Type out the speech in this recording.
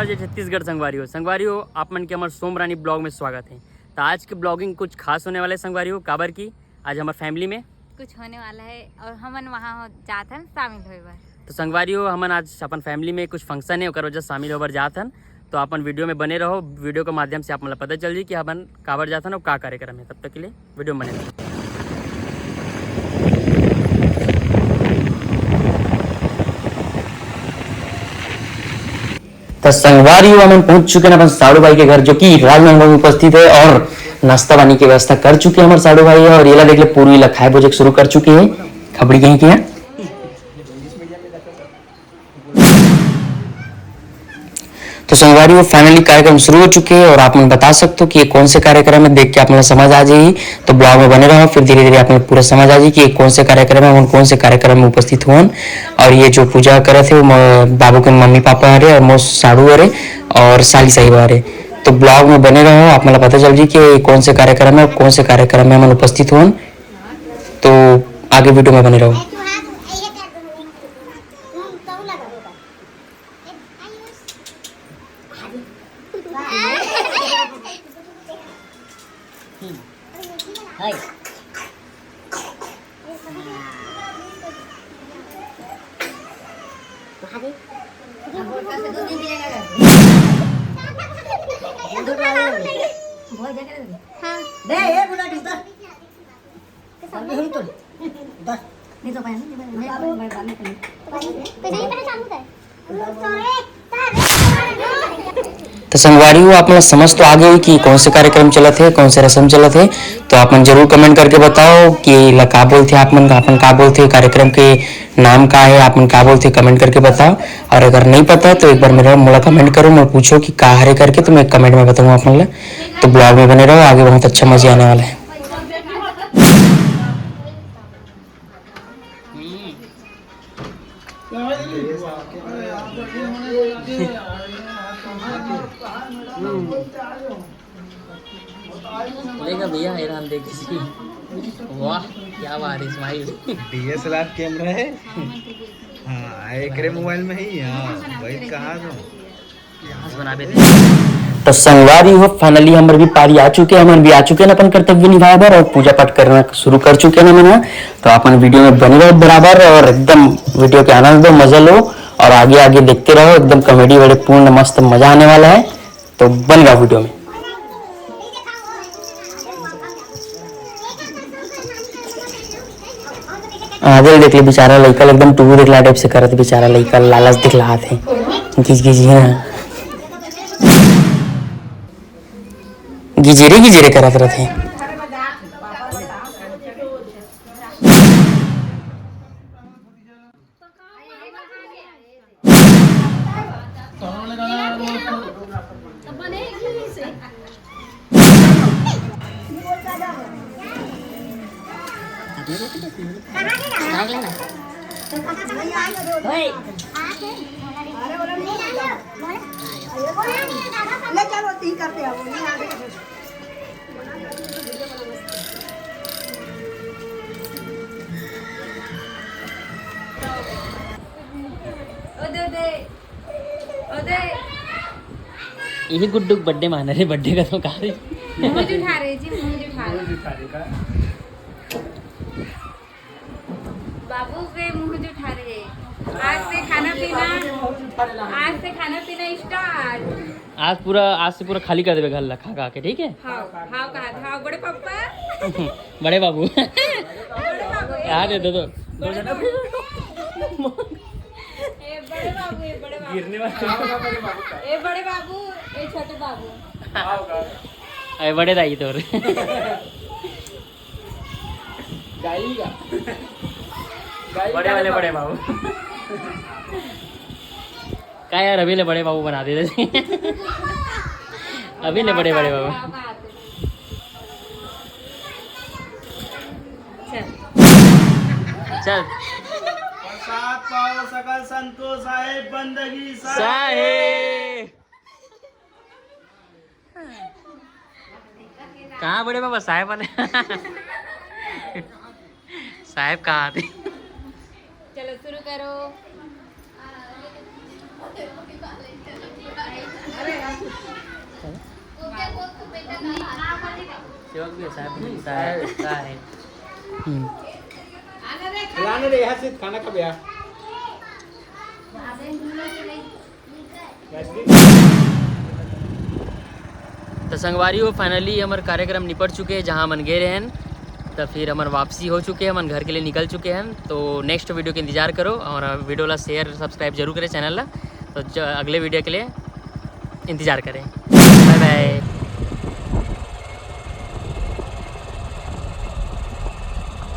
जय छत्तीसगढ़ संगवारी हो आप मन के हमारे सोमरानी ब्लॉग में स्वागत है। तो आज की ब्लॉगिंग कुछ खास होने वाले है संगवारी हो काबर की आज हमारे फैमिली में कुछ होने वाला है और हमन वहाँ जात हन शामिल होए बर। तो संगवारी हो हमन आज अपन फैमिली में कुछ फंक्शन है ओकर वजह से शामिल होकर जात हन। तो अपन वीडियो में बने रहो, वीडियो के माध्यम से आप मतलब पता चल जाए कि अपन काबर जात हन और का कार्यक्रम है। तब तक के लिए वीडियो में बने रहो। तो संगवारी हो हम पहुंच चुके हैं अपन साड़ू भाई के घर जो कि राजमहल में उपस्थित है और नाश्ता पानी की व्यवस्था कर चुके हैं हमारे साड़ू भाई है। और ये देख ले पूरी खाए भोजन शुरू कर चुके हैं। खबड़ी कहीं की है। तो संगवारी वो फाइनली कार्यक्रम शुरू हो चुके हैं और आप मुझे बता सकते हो कि ये कौन से कार्यक्रम है। देख के आप मुझे समझ आ जाएगी। तो ब्लॉग में बने रहो, फिर धीरे धीरे आप मुझे पूरा समझ आ जाएगी कि ये कौन से कार्यक्रम है, कौन से कार्यक्रम में उपस्थित हुए। और ये जो पूजा करे थे वो बाबू के मम्मी पापा हरे और मो साड़ू हरे और साली साहिबा हरे। तो ब्लॉग में बने रहो, आप मुझे पता चल जाए कि कौन से कार्यक्रम है, कौन से कार्यक्रम में हम उपस्थित हुए। तो आगे वीडियो में बने रहो। तो संगवारी हो आप समझ तो आ गए कि कौन से कार्यक्रम चलत है, कौन से रस्म चलत है। तो आप मन जरूर कमेंट करके बताओ कि का बोलते आप मन का बोलते कार्यक्रम के नाम का है, आप मन का बोलते कमेंट करके बताओ। और अगर नहीं पता तो एक बार मेरा मोला कमेंट करो, मैं पूछो कि का हरे करके, तो मैं कमेंट में बताऊंगा आप मन। तो ब्लॉग में बने रहो, आगे बहुत अच्छा मजे आने वाला है। लेगा भैया हैरान देख इसकी। वाह क्या बात है इस्माइल। DSLR कैमरा है। हाँ एक मोबाइल में ही। हाँ भाई कहाँ तो बना देते। तो संगवारी हो फाइनली हमारे भी पारी आ चुके हैं, हम भी आ चुके हैं अपन कर्तव्य निभाए बर और पूजा पाठ करना शुरू कर चुके हैं मैंने। तो अपन वीडियो में बने रहो बराबर और एकदम वीडियो के आनंद लो, मजा लो और आगे आगे देखते रहो। एकदम कॉमेडी बड़े पूर्ण मस्त मजा आने वाला है। तो बन गया वीडियो में। आगे देख ले बेचारा लड़का एकदम टूबू दिखला टाइप से करत बेचारा लड़का लालच दिखला थे घिच गिजेरे करत रहते। यही गुड्डू बर्थडे माना रहे, बर्थडे का तो कहा मुंह जुठा रहे जी, मुंह जुठा रहे बाबू के मुंह जुठा रहे। आज से खाना स्टार्ट। आज से पूरा खाली कर देवे घर ला खा के, ठीक है। हाँ कहा बड़े पापा बड़े बाबू बड़े बाबू यार दे दो बड़े बाबू गिरने वाले बड़े बाबू छोटे बाबू अरे बड़े दाई तो बड़े वाले बड़े बाबू क्या यार अभी ले बड़े बाबू बना दे अभी ले बड़े बाबू। चल साथ पाओ सकल संतोष साहेब बंदगी साहेब। कहाँ बड़े बाबा साहेब वाले साहेब कहाँ थे? चलो शुरू करो। सेवक भी ऐसा है हम्म। लाने रे यहाँ से खाना कब यार तो संगवारी हो फाइनली हमारे कार्यक्रम निपट चुके हैं जहाँ मन गए रहन तो फिर हमारे वापसी हो चुके हैं हम घर के लिए निकल चुके हैं तो नेक्स्ट वीडियो के इंतजार करो और वीडियो ला शेयर सब्सक्राइब जरूर करें चैनल ला तो अगले वीडियो के लिए इंतज़ार करें बाय बाय